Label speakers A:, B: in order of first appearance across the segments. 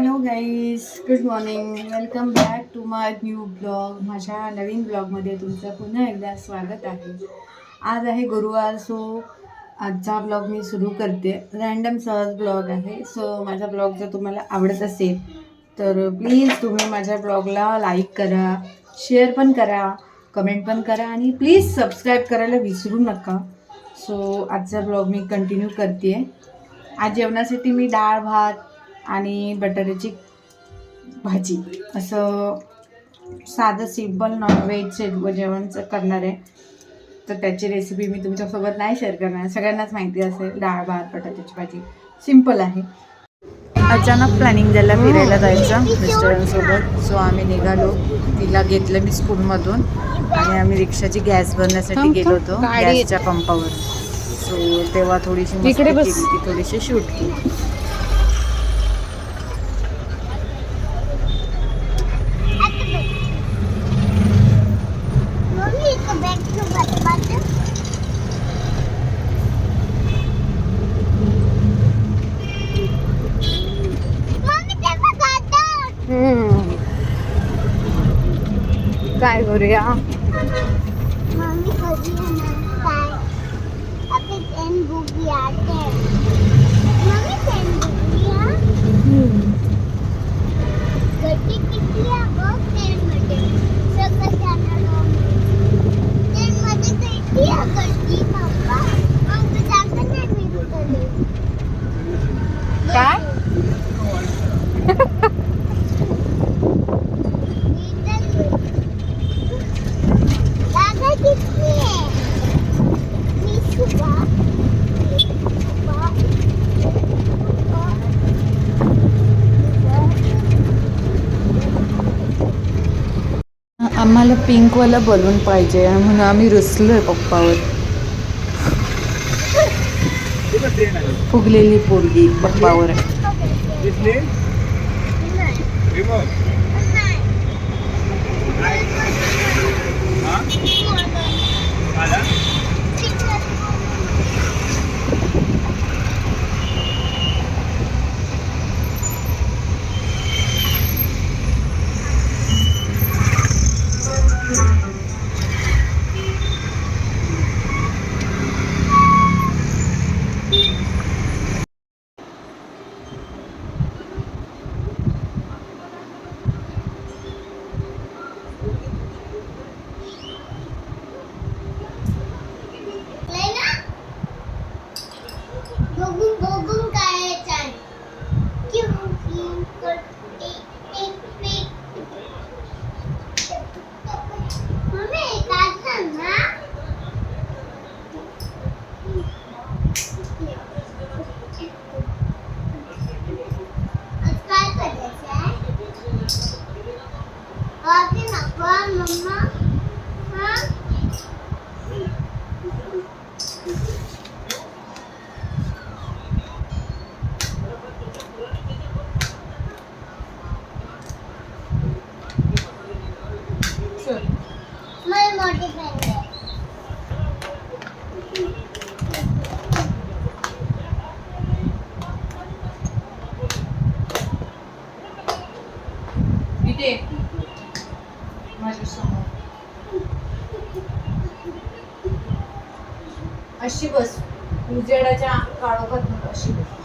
A: Hello guys, good morning. Welcome back to my new blog. माझ्या नवीन ब्लॉगमध्ये तुमचं पुन्हा एकदा स्वागत आहे. आज आहे गुरुवार, सो आजचा ब्लॉग मी सुरू करते. रँडम सहज ब्लॉग आहे. सो माझा ब्लॉग जर तुम्हाला आवडत असेल तर प्लीज तुम्ही माझ्या ब्लॉगला लाईक करा, शेअर पण करा, कमेंट पण करा आणि प्लीज सबस्क्राईब करायला विसरू नका. सो आजचा ब्लॉग मी कंटिन्यू करते. आज जेवणासाठी मी डाळ भात आणि बटाट्याची भाजी असं साधं सिम्पल नॉनव्हेज जेवण करणार आहे. तर त्याची रेसिपी मी तुमच्यासोबत नाही शेअर करणार, सगळ्यांनाच माहिती असेल. डाळ भात बटाट्याची भाजी सिम्पल आहे. अचानक प्लॅनिंग झालं फिरायला जायचं मिस्टरांसोबत. सो आम्ही निघालो. तिला घेतलं मी स्कूलमधून आणि आम्ही रिक्षाची गॅस भरण्यासाठी गेलो होतो गॅसच्या पंपावर. सो तेव्हा थोडीशी मस्ती केली, ती थोडीशी शूट केली. काय करूया? काय आम्हाला पिंकवाला बलून पाहिजे म्हणून आम्ही रुसलोय पप्पावर. फुगलेली पोरगी पप्पावर. अशी बस, उजेडाच्या काळोखात अशी बस.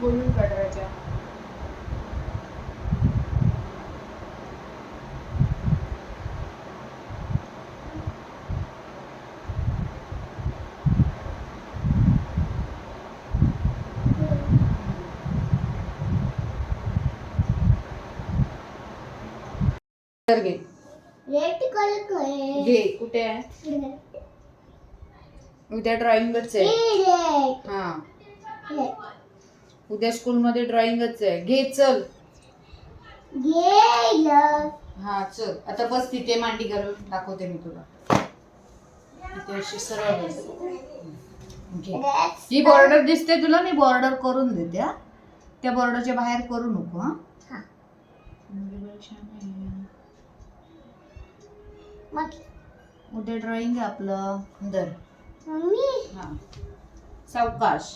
A: बोलून काढायच्या. घे रेड कलर घे. कुठे आहे? उद्या ड्रॉइंगच आहे. हा, उद्या स्कूल मध्ये ड्रॉइंगच आहे. घे चल. हा चल, आता बस तिथे मांडी घालून दाखवते मी तुला. इथे अशी सरळ बस. घे. ही बॉर्डर दिसते तुला, मी बॉर्डर करून देते हा. त्या बॉर्डरच्या बाहेर करू नको हा. उद्या ड्रॉइंग आहे आपलं. दर हा सावकाश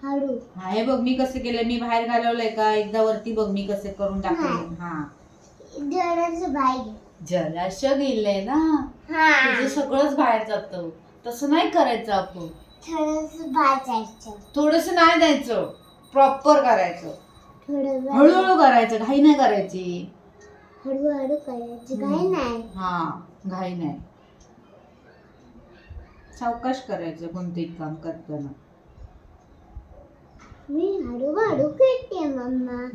B: हळू.
A: हा हे बघ मी कसं केलं, मी बाहेर घालवलंय का, एकदा वरती बघ मी कसे करून टाकले. हा जराशं गेलंय ना, तुझं सगळंच बाहेर जातं. तसं नाही करायचं आपण, थोडस नाही द्यायचं, प्रॉपर करायचं, हळूहळू करायचं, घाई नाही करायची.
B: हळूहळू करायची, घाई नाही.
A: हा घाई नाही, सावकाश करायचं कोणतेही काम करताना.
B: मी हळूहळू करते मम्मा.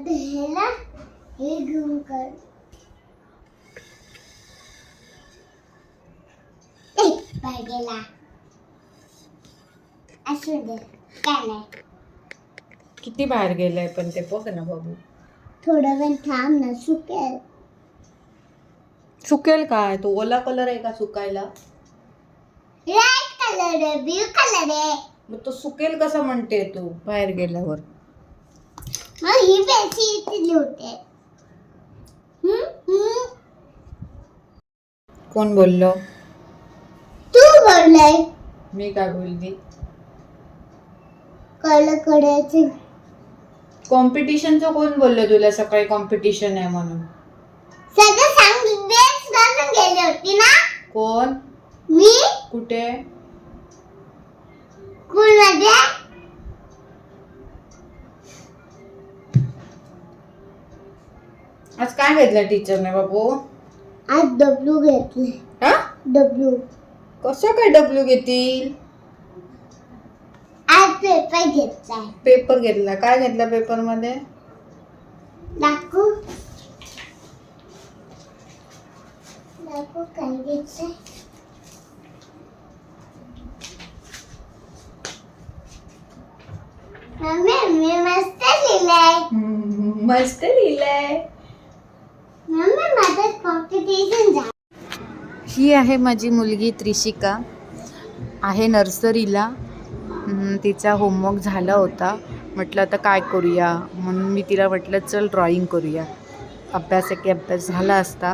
B: ह्याला हे घेऊन कर. बाहेर गेला असू दे, काय नाही.
A: किती बाहेर गेलाय पण ते बघ ना बाबू.
B: थोडा वेळ थांब ना, सुकेल.
A: सुकेल काय, तो ओला कलर आहे का सुकायला?
B: रेड कलर आहे, ब्लू कलर आहे.
A: मग तो सुकेल कसा म्हणते तू बाहेर गेल्यावर?
B: मग ही पेन्सिल इथे लिहते.
A: कोण बोललो?
B: तू बोललाय.
A: मी काय बोलली?
B: कलर करायचे.
A: कॉम्पिटिशनचं कोण बोललं तुला सकाळी कॉम्पिटिशन आहे म्हणून?
B: सगळं सांग, ड्रेस घालून गेली होती ना.
A: कोण?
B: मी.
A: कुठे?
B: स्कूलमध्ये.
A: आज काय घेतलं टीचरने बाबू?
B: आज डब्ल्यू घेतले.
A: हा?
B: डब्ल्यू.
A: कसं काय डब्ल्यू घेतील?
B: आज पेपर घेतलाय.
A: पेपर घेतला. काय घेतला पेपर मध्ये?
B: दाखवू काय घेतलंय. मम्मी मी मस्त लिहिलंय.
A: मस्त लिहिलंय.
B: मम्मी माझं कॉम्पिटिशन झालं.
A: ही आहे माझी मुलगी त्रिशिका, आहे नर्सरीला. तिचा होमवर्क झाला होता. म्हटलं आता काय करूया, म्हणून मी तिला म्हटलं चल ड्रॉइंग करूया. अभ्यास आहे की अभ्यास झाला असता,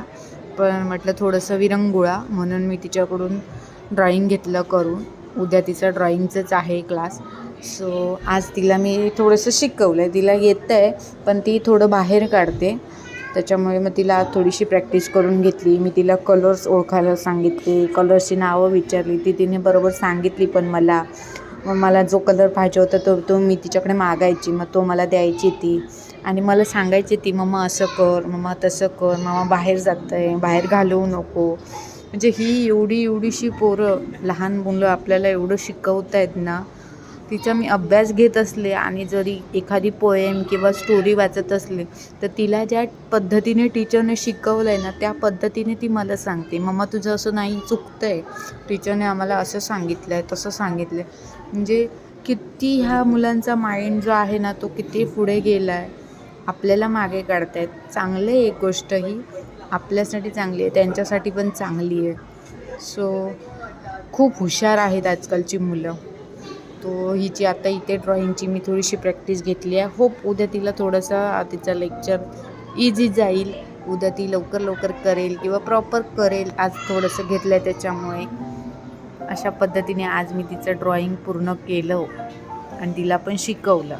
A: पण म्हटलं थोडंसं विरंगुळा, म्हणून मी तिच्याकडून ड्रॉइंग घेतलं करून. उद्या तिचा ड्रॉइंगचंच आहे क्लास. सो आज तिला मी थोडंसं शिकवलं आहे. तिला येतं आहे पण ती थोडं बाहेर काढते, त्याच्यामुळे मग तिला थोडीशी प्रॅक्टिस करून घेतली. मी तिला कलर्स ओळखायला सांगितले, कलर्सची नावं विचारली, ती तिने बरोबर सांगितली पण मला. मग मला जो कलर पाहिजे होता तो मी तिच्याकडे मागायची, मग तो मला द्यायची ती. आणि मला सांगायची ती, मम्मा असं कर, मम्मा तसं कर, मम्मा बाहेर जातं आहे, बाहेर घालवू नको. म्हणजे ही एवढीशी पोरं, लहान मुलं आपल्याला एवढं शिकवत आहेत ना. तिचा मी अभ्यास घेत असले आणि जरी एखादी पोएम किंवा स्टोरी वाचत असले तर तिला ज्या पद्धतीने टीचरने शिकवलं आहे ना, त्या पद्धतीने ती मला सांगते, मम्मा तुझं असं नाही, चुकतं आहे, टीचरने आम्हाला असं सांगितलं आहे, तसं सांगितलं आहे. म्हणजे किती ह्या मुलांचा माइंड जो आहे ना, तो किती पुढे गेला आहे. आपल्याला मागे काढत आहेत. चांगलं आहे, एक गोष्ट ही आपल्यासाठी चांगली आहे, त्यांच्यासाठी पण चांगली आहे. सो खूप हुशार आहेत आजकालची मुलं. तो हिची आता इथे ड्रॉइंगची मी थोडीशी प्रॅक्टिस घेतली आहे. होप उद्या तिला थोडंसं तिचा लेक्चर इझी जाईल, उद्या ती लवकर करेल किंवा प्रॉपर करेल. आज थोडंसं घेतलं आहे त्याच्यामुळे. अशा पद्धतीने आज मी तिचं ड्रॉइंग पूर्ण केलं आणि तिला पण शिकवलं.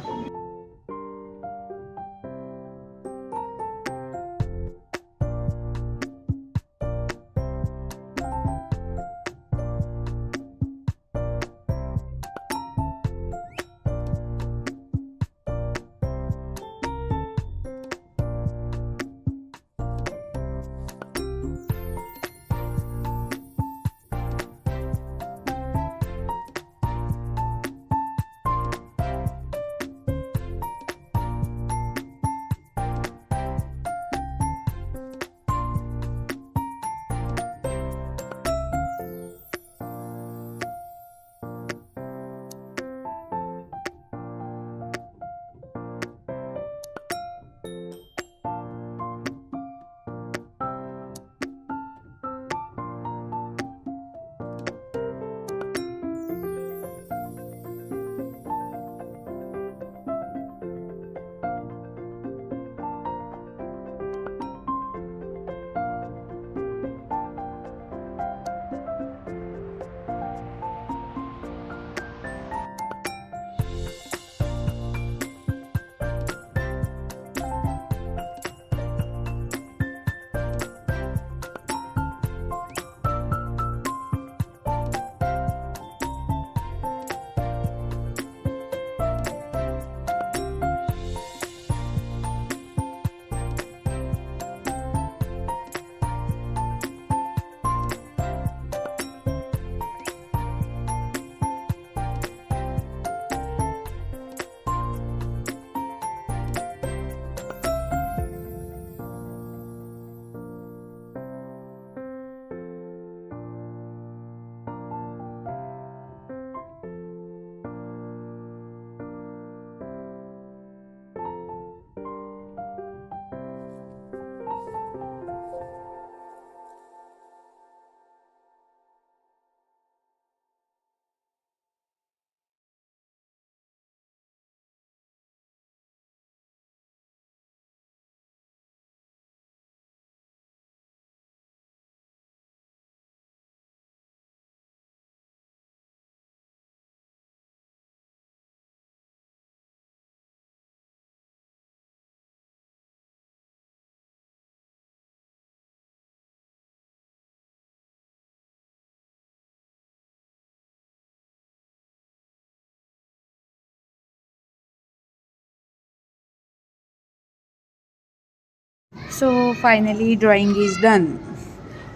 A: So finally drawing is done.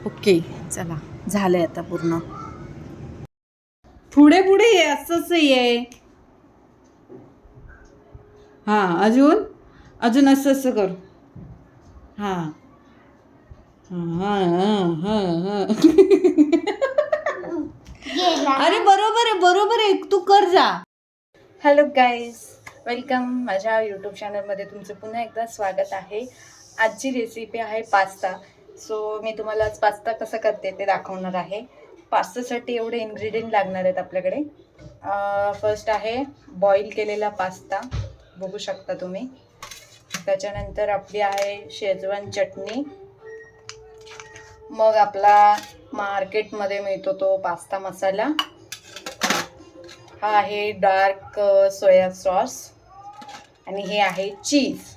A: Okay, चला झालं आहे आता पूर्ण. पुढे पुढे ये, असंच ये. हां, अजून असं कर. हां हां हां हां. अरे बरोबर आहे तू कर जा. हॅलो गाईज, वेलकम माझ्या यूट्यूब चॅनलमध्ये तुमचं पुन्हा एकदा स्वागत आहे. आजची रेसिपी आहे पास्ता. सो मी तुम्हाला आज पास्ता कसा करते ते दाखवणार आहे. पास्तासाठी एवढे इन्ग्रेडियंट लागणार आहेत आपल्याकडे. फर्स्ट आहे बॉईल केलेला पास्ता, बघू शकता तुम्ही. त्याच्यानंतर आपली आहे शेजवान चटणी. मग आपला मार्केटमध्ये मिळतो तो पास्ता मसाला. हा आहे डार्क सोया सॉस आणि हे आहे चीज.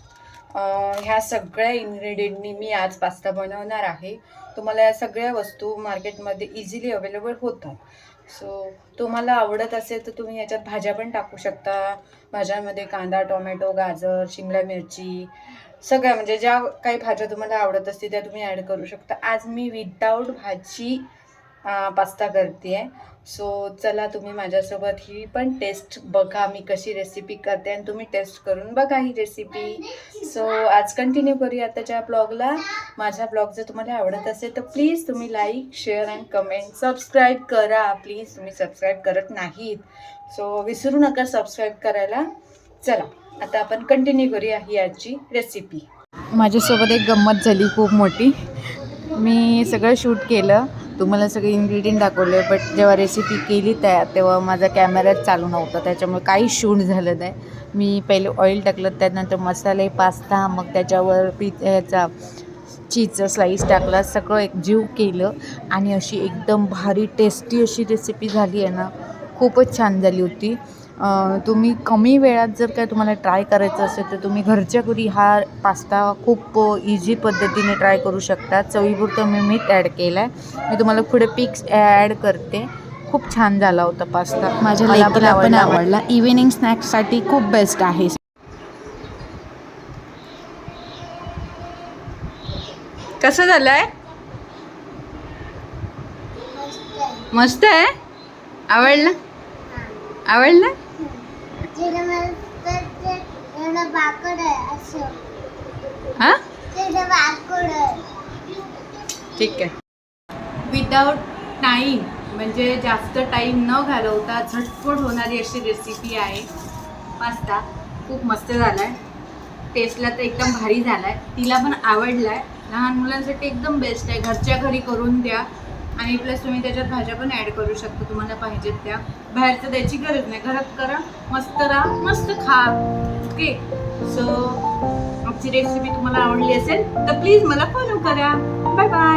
A: ह्या सगळ्या इन्ग्रेडियंटनी मी आज पास्ता बनवणार आहे. तुम्हाला या सगळ्या वस्तू मार्केटमध्ये इझिली अवेलेबल होतात. सो तुम्हाला आवडत असेल तर तुम्ही याच्यात भाज्या पण टाकू शकता. भाज्यांमध्ये कांदा, टोमॅटो, गाजर, शिमला मिरची, सगळ्या म्हणजे ज्या काही भाज्या तुम्हाला आवडत असतील त्या तुम्ही ॲड करू शकता. आज मी विदाऊट भाजी पास्ता करते आहे. सो चला तुम्ही माझ्यासोबत ही पण टेस्ट बघा मी कशी रेसिपी करते आणि तुम्ही टेस्ट करून बघा ही रेसिपी. सो आज कंटिन्यू करूया आताच्या ब्लॉगला. माझा ब्लॉग जर तुम्हाला आवडत असेल तर प्लीज तुम्ही like, share and comment, subscribe करा. प्लीज तुम्ही सबस्क्राईब करत नाहीत, सो विसरू नका सबस्क्राईब करायला. चला आता आपण कंटिन्यू करूया ही आजची रेसिपी. माझ्यासोबत एक गंमत झाली खूप मोठी. मी सगळं शूट केलं, तुम्हाला सगळे इन्ग्रेडियंट दाखवले, बट जेव्हा रेसिपी केली तेव्हा माझा कॅमेराच चालू नव्हता, त्याच्यामुळे काहीच शूट झालं नाही. मी पहिले ऑइल टाकलं, त्यानंतर मसाले, पास्ता, मग त्याच्यावर ह्याचा चीजचा स्लाईस टाकला, सगळं एकजीव केलं आणि अशी एकदम भारी टेस्टी अशी रेसिपी झाली आहे ना. खूपच छान झाली होती. तुम्ही कमी वेळात जर काय तुम्हाला ट्राय करायचं असेल तर तुम्ही घरच्या घरी हा पास्ता खूप इझी पद्धतीने ट्राय करू शकता. चवीपुरतं मी मीठ ॲड केलं आहे. मी तुम्हाला पुढे पिक्स ॲड करते. खूप छान झाला होता पास्ता, माझ्या लेकीला पण आवडला. इव्हिनिंग स्नॅक्ससाठी खूप बेस्ट आहे. कसं झालं आहे? मस्त आहे. आवडलं? आवडलं? हां, ठीक आहे. विदाउट टाईम म्हणजे जास्त टाईम न घालवता झटपट होणारी अशी रेसिपी आहे पास्ता. खूप मस्त झाला आहे. टेस्टला तर एकदम भारी झाला आहे. तिला पण आवडला आहे. लहान मुलांसाठी एकदम बेस्ट आहे. घरच्या घरी करून द्या आणि प्लस तुम्ही त्याच्यात भाज्या पण ॲड करू शकता तुम्हाला पाहिजेत त्या. बाहेरचं द्यायची गरज नाही, घरात करा, मस्त राहा, मस्त खा. ओके, सो आमची रेसिपी तुम्हाला आवडली असेल तर प्लीज मला फॉलो करा. Bye bye.